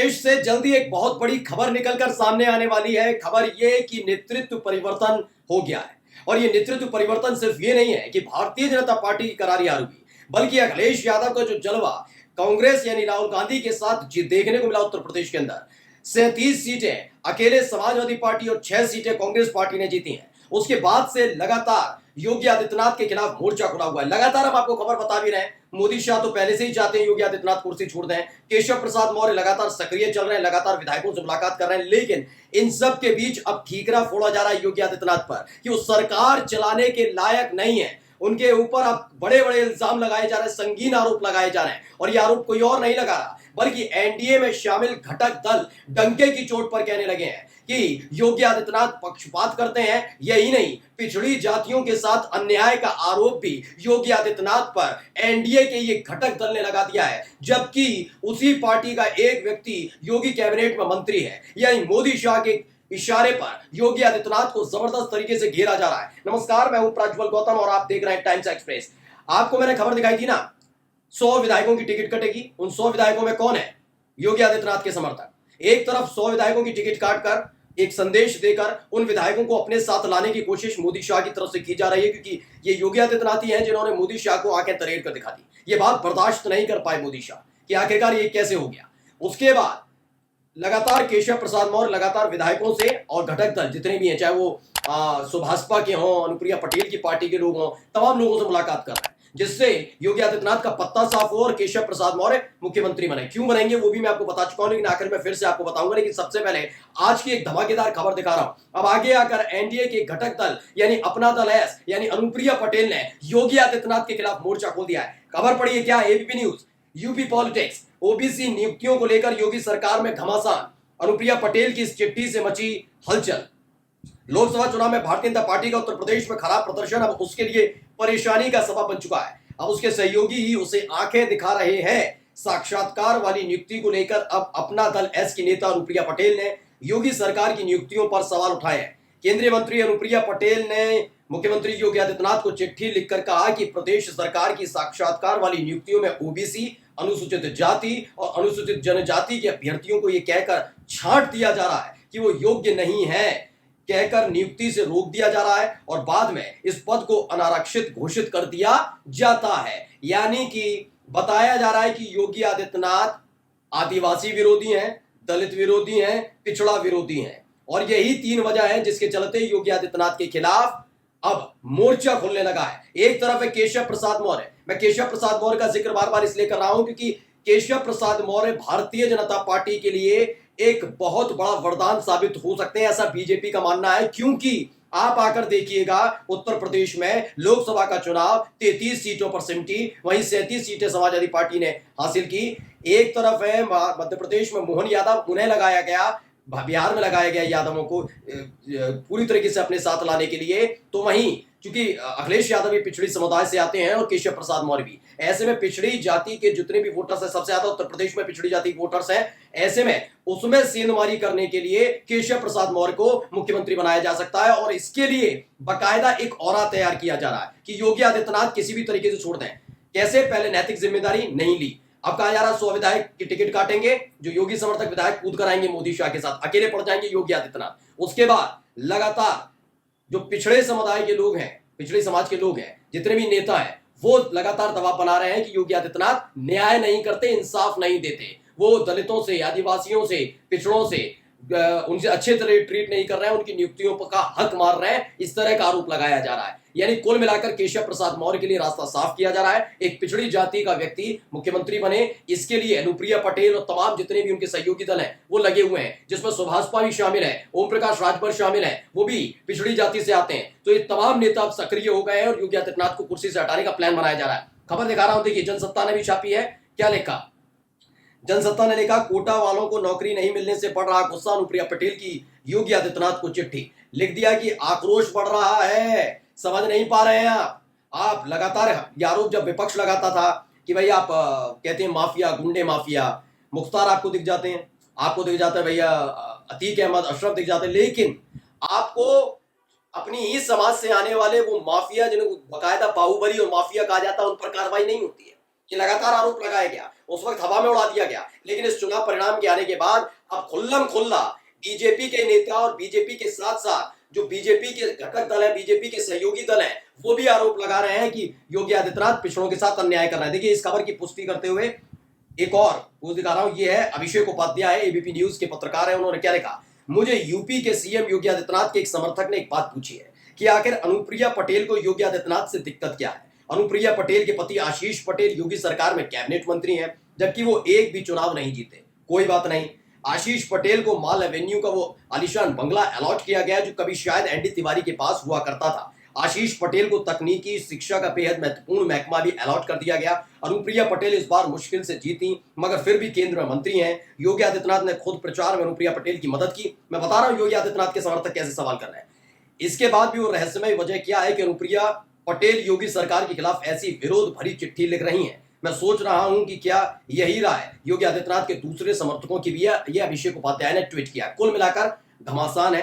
प्रदेश से जल्दी एक बहुत बड़ी खबर निकलकर सामने आने वाली है। खबर ये कि नेतृत्व परिवर्तन हो गया है और ये नेतृत्व परिवर्तन सिर्फ ये नहीं है कि भारतीय जनता पार्टी की करारी हार हुई, बल्कि अखिलेश यादव का जो जलवा कांग्रेस यानी राहुल गांधी के साथ देखने को मिला उत्तर प्रदेश के अंदर। 37 सीटें अकेले समाजवादी पार्टी और 6 सीटें कांग्रेस पार्टी ने जीती हैं। उसके बाद से लगातार योगी आदित्यनाथ के खिलाफ मोर्चा खुला हुआ है। लगातार हम आपको खबर बता भी रहे हैं। मोदी शाह तो पहले से ही चाहते हैं योगी आदित्यनाथ कुर्सी छोड़ दें। केशव प्रसाद मौर्य लगातार सक्रिय चल रहे हैं, लगातार विधायकों से मुलाकात कर रहे हैं, लेकिन इन सब के बीच अब ठीकरा फोड़ा जा रहा है योगी आदित्यनाथ पर कि वो सरकार चलाने के लायक नहीं है। उनके ऊपर अब बड़े बड़े इल्जाम लगाए जा रहे हैं, संगीन आरोप लगाए जा रहे हैं और ये आरोप कोई और नहीं लगा रहा बल्कि एनडीए में शामिल घटक दल डंके की चोट पर कहने लगे हैं कि योगी आदित्यनाथ पक्षपात करते हैं। यही नहीं, पिछड़ी जातियों के साथ अन्याय का आरोप भी योगी आदित्यनाथ पर एनडीए के ये घटक दल ने लगा दिया है, जबकि उसी पार्टी का एक व्यक्ति योगी कैबिनेट में मंत्री है। यानी मोदी शाह के इशारे पर योगी आदित्यनाथ को जबरदस्त तरीके से घेरा जा रहा है। नमस्कार, मैं हूं प्रज्वल गौतम और आप देख रहे हैं टाइम्स एक्सप्रेस। आपको मैंने खबर दिखाई थी ना, 100 विधायकों की टिकट कटेगी। उन 100 विधायकों में कौन है? योगी आदित्यनाथ के समर्थक। एक तरफ 100 विधायकों की टिकट काटकर एक संदेश देकर उन विधायकों को अपने साथ लाने की कोशिश मोदी शाह की तरफ से की जा रही है, क्योंकि ये योगी आदित्यनाथ ही हैं जिन्होंने मोदी शाह को आंखें तरेड़ कर दिखा दी। ये बात बर्दाश्त नहीं कर पाए मोदी शाह कि आखिरकार ये कैसे हो गया। उसके बाद लगातार केशव प्रसाद मौर्य लगातार विधायकों से और घटक दल जितने भी हैं, चाहे वो सुभाषपा के हों, अनुप्रिया पटेल की पार्टी के लोग हों, तमाम लोगों से मुलाकात कर रहे हैं, जिससे योगी आदित्यनाथ का पत्ता साफ हो और केशव प्रसाद मौर्य मुख्यमंत्री बने। क्यों बनेंगे वो भी मैं आपको बता चुका हूं, लेकिन आखिर में फिर से आपको बताऊंगा। लेकिन सबसे पहले आज की एक धमाकेदार खबर दिखा रहा हूं। अब आगे आकर एनडीए के घटक दल यानी अपना दल एस यानी अनुप्रिया पटेल ने योगी आदित्यनाथ के खिलाफ मोर्चा खोल दिया है। खबर पड़ी है क्या? ABP news, UP politics, OBC नियुक्तियों को लेकर योगी सरकार में घमासान। अनुप्रिया पटेल की इस चिट्ठी से मची हलचल। लोकसभा चुनाव में भारतीय जनता पार्टी का उत्तर प्रदेश में खराब प्रदर्शन अब उसके लिए परेशानी का सबब बन चुका है। अब उसके सहयोगी ही उसे आंखें दिखा रहे हैं। साक्षात्कार वाली नियुक्ति को लेकर अब अपना दल एस की नेता अनुप्रिया पटेल ने योगी सरकार की नियुक्तियों पर सवाल उठाए हैं। केंद्रीय मंत्री अनुप्रिया पटेल ने मुख्यमंत्री योगी आदित्यनाथ को चिट्ठी लिखकर कहा कि प्रदेश सरकार की साक्षात्कार वाली नियुक्तियों में ओबीसी, अनुसूचित जाति और अनुसूचित जनजाति के अभ्यर्थियों को यह कहकर छांट दिया जा रहा है कि वो योग्य नहीं है, कहकर नियुक्ति से रोक दिया जा रहा है और बाद में इस पद को अनारक्षित घोषित कर दिया जाता है। यानी कि बताया जा रहा है कि योगी आदित्यनाथ आदिवासी विरोधी हैं, दलित विरोधी हैं, पिछड़ा विरोधी हैं और यही 3 वजह है जिसके चलते योगी आदित्यनाथ के खिलाफ अब मोर्चा खुलने लगा है। एक तरफ है केशव प्रसाद मौर्य। मैं केशव प्रसाद मौर्य का जिक्र बार बार इसलिए कर रहा हूं क्योंकि केशव प्रसाद मौर्य भारतीय जनता पार्टी के लिए एक बहुत बड़ा वरदान साबित हो सकते हैं, ऐसा बीजेपी का मानना है। क्योंकि आप आकर देखिएगा, उत्तर प्रदेश में लोकसभा का चुनाव 33 सीटों पर सिमटी, वहीं 37 सीटें समाजवादी पार्टी ने हासिल की। एक तरफ है मध्य प्रदेश में मोहन यादव, उन्हें लगाया गया, बिहार में लगाया गया यादवों को पूरी तरीके से अपने साथ लाने के लिए। तो वहीं क्योंकि अखिलेश यादव भी पिछड़ी समुदाय से आते हैं और केशव प्रसाद मौर्य भी, ऐसे में पिछड़ी जाति के जितने भी वोटर्स हैं, सबसे ज्यादा उत्तर प्रदेश में पिछड़ी जाति के वोटर्स हैं, ऐसे में उसमें सेंधमारी करने के लिए केशव प्रसाद मौर्य को मुख्यमंत्री बनाया जा सकता है और इसके लिए बाकायदा एक औरा तैयार किया जा रहा है कि योगी आदित्यनाथ किसी भी तरीके से छोड़ दें। कैसे? पहले नैतिक जिम्मेदारी नहीं ली, अब कहा जा रहा 100 विधायक की टिकट काटेंगे, जो योगी समर्थक विधायक कूद कर आएंगे मोदी शाह के साथ, अकेले पड़ जाएंगे योगी आदित्यनाथ। उसके बाद लगातार जो पिछड़े समुदाय के लोग हैं, पिछड़े समाज के लोग हैं, जितने भी नेता हैं, वो लगातार दबाव बना रहे हैं कि योगी आदित्यनाथ न्याय नहीं करते, इंसाफ नहीं देते। वो दलितों से, आदिवासियों से, पिछड़ों से उनसे अच्छे तरह ट्रीट नहीं कर रहे हैं, उनकी नियुक्तियों का हक मार रहे हैं, इस तरह का आरोप लगाया जा रहा है। यानी कुल मिलाकर केशव प्रसाद मौर्य के लिए रास्ता साफ किया जा रहा है। एक पिछड़ी जाति का व्यक्ति मुख्यमंत्री बने, इसके लिए अनुप्रिया पटेल और तमाम जितने भी उनके सहयोगी दल हैं वो लगे हुए हैं, जिसमें सुभाषपा भी शामिल है, ओम प्रकाश राजभर शामिल है, वो भी पिछड़ी जाति से आते हैं। तो ये तमाम नेता अब सक्रिय हो गए हैं और योगी आदित्यनाथ को कुर्सी से हटाने का प्लान बनाया जा रहा है। खबर दिखा रहा हूं, देखिए जनसत्ता ने भी छापी है। क्या लिखा? जनसत्ता ने लिखा, कोटा वालों को नौकरी नहीं मिलने से बढ़ रहा गुस्सा, अनुप्रिया पटेल की योगी आदित्यनाथ को चिट्ठी। लिख दिया कि आक्रोश बढ़ रहा है, समझ नहीं पा रहे हैं आप लगातार ये आरोप जब विपक्ष लगाता था कि भाई आप कहते हैं माफिया, गुंडे माफिया, मुख्तार आपको दिख जाते हैं, आपको दिख जाता है भैया अतीक अहमद, अशरफ दिख जाते हैं, लेकिन आपको अपनी ही समाज से आने वाले वो माफिया जिन्हें बकायदा बाहुबली और माफिया कहा जाता है, उन पर कार्रवाई नहीं होती है। ये लगातार आरोप लगाया गया, उस वक्त हवा में उड़ा दिया गया। लेकिन इस चुनाव परिणाम के आने के बाद अब खुल्लम खुल्ला बीजेपी के नेता और बीजेपी के साथ साथ जो बीजेपी के घटक दल है, बीजेपी के सहयोगी दल है, वो भी आरोप लगा रहे हैं कि योगी आदित्यनाथ पिछड़ों के साथ अन्याय कर रहे हैं। देखिए, इस खबर की पुष्टि करते हुए एक और वो दिखा रहा हूं, ये है अभिषेक उपाध्याय, एबीपी न्यूज के पत्रकार है। उन्होंने क्या लिखा, मुझे यूपी के सीएम योगी आदित्यनाथ के एक समर्थक ने एक बात पूछी है कि आखिर अनुप्रिया पटेल को योगी आदित्यनाथ से दिक्कत क्या है। अनुप्रिया पटेल के पति आशीष पटेल योगी सरकार में कैबिनेट मंत्री हैं, जबकि वो एक भी चुनाव नहीं जीते। कोई बात नहीं, आशीष पटेल को माल एवेन्यू का वो आलीशान बंगला अलॉट किया गया जो कभी शायद एनडी तिवारी के पास हुआ करता था। आशीष पटेल को तकनीकी शिक्षा का बेहद महत्वपूर्ण महकमा भी अलॉट कर दिया गया। अनुप्रिया पटेल इस बार मुश्किल से जीती, मगर फिर भी केंद्र में मंत्री हैं। योगी आदित्यनाथ ने खुद प्रचार में अनुप्रिया पटेल की मदद की। मैं बता रहा हूं योगी आदित्यनाथ के समर्थक कैसे सवाल कर रहे हैं। इसके बाद भी वो रहस्यमय वजह क्या है कि अनुप्रिया पटेल योगी सरकार के खिलाफ ऐसी विरोध भरी चिट्ठी लिख रही हैं। मैं सोच रहा हूं कि क्या यही राय योगी आदित्यनाथ के दूसरे समर्थकों की भी है। यह अभिषेक उपाध्याय ने ट्वीट किया। कुल मिलाकर घमासान है।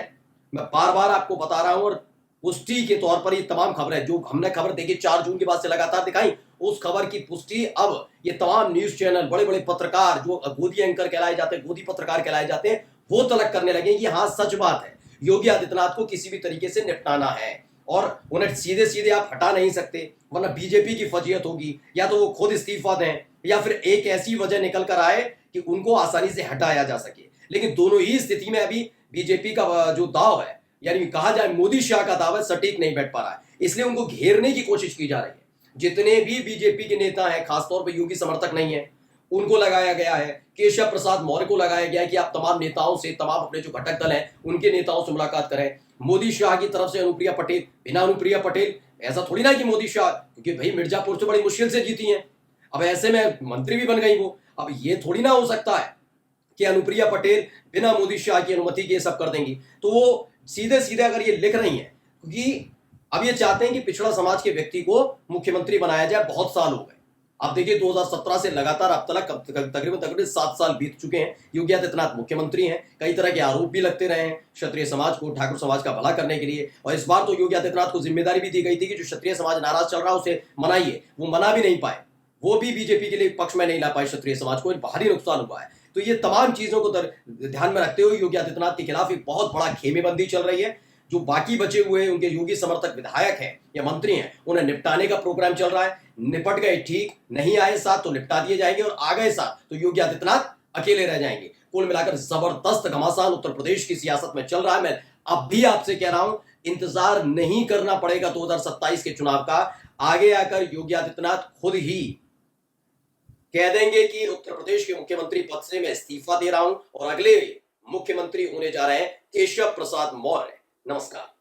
मैं बार बार आपको बता रहा हूं और पुष्टि के तौर पर ये तमाम खबरें जो हमने खबर देखी 4 जून के बाद से लगातार दिखाई, उस खबर की पुष्टि अब ये तमाम न्यूज चैनल, बड़े बड़े पत्रकार जो गोदी एंकर कहलाए जाते हैं, गोदी पत्रकार कहलाए जाते हैं, वो तलक करने लगे कि हाँ सच बात है, योगी आदित्यनाथ को किसी भी तरीके से निपटाना है और उन्हें सीधे सीधे आप हटा नहीं सकते, वरना बीजेपी की फजीयत होगी। या तो वो खुद इस्तीफा दें या फिर एक ऐसी वजह निकल कर आए कि उनको आसानी से हटाया जा सके। लेकिन दोनों ही स्थिति में अभी बीजेपी का जो दाव है, यानी कहा जाए मोदी शाह का दावा, सटीक नहीं बैठ पा रहा है। इसलिए उनको घेरने की कोशिश की जा रही है। जितने भी बीजेपी के नेता हैं, खासतौर पर योगी समर्थक नहीं है, उनको लगाया गया है। केशव प्रसाद मौर्य को लगाया गया है कि आप तमाम नेताओं से, तमाम अपने जो घटक दल हैं उनके नेताओं से मुलाकात करें। मोदी शाह की तरफ से अनुप्रिया पटेल, बिना अनुप्रिया पटेल ऐसा थोड़ी ना कि मोदी शाह, क्योंकि भाई मिर्जापुर से बड़ी मुश्किल से जीती हैं, अब ऐसे में मंत्री भी बन गई वो। अब ये थोड़ी ना हो सकता है कि अनुप्रिया पटेल बिना मोदी शाह की अनुमति के सब कर देंगी। तो वो सीधे सीधे अगर ये लिख रही हैं, क्योंकि अब ये चाहते हैं कि पिछड़ा समाज के व्यक्ति को मुख्यमंत्री बनाया जाए। बहुत साल हो गए, आप देखिए 2017 से लगातार अब तक तकरीबन 7 साल बीत चुके हैं। योगी आदित्यनाथ मुख्यमंत्री हैं, कई तरह के आरोप भी लगते रहे हैं क्षत्रिय समाज को, ठाकुर समाज का भला करने के लिए। और इस बार तो योगी आदित्यनाथ को जिम्मेदारी भी दी गई थी कि जो क्षत्रिय समाज नाराज चल रहा है उसे मनाइए, वो मना भी नहीं पाए, वो भी बीजेपी के लिए पक्ष में नहीं ला पाए। क्षत्रिय समाज को भारी नुकसान हुआ है। तो ये तमाम चीजों को ध्यान में रखते हुए योगी आदित्यनाथ के खिलाफ एक बहुत बड़ा खेमेबंदी चल रही है। जो बाकी बचे हुए उनके योगी समर्थक विधायक हैं या मंत्री हैं, उन्हें निपटाने का प्रोग्राम चल रहा है। निपट गए ठीक, नहीं आए साथ तो निपटा दिए जाएंगे, और आ गए साथ तो योगी आदित्यनाथ अकेले रह जाएंगे। कुल मिलाकर जबरदस्त घमासान उत्तर प्रदेश की सियासत में चल रहा है। मैं अब भी आपसे कह रहा हूं, इंतजार नहीं करना पड़ेगा 2027 के चुनाव का। आगे आकर योगी आदित्यनाथ खुद ही कह देंगे कि उत्तर प्रदेश के मुख्यमंत्री पद से मैं इस्तीफा दे रहा हूं और अगले मुख्यमंत्री होने जा रहे हैं केशव प्रसाद मौर्य। नमस्कार।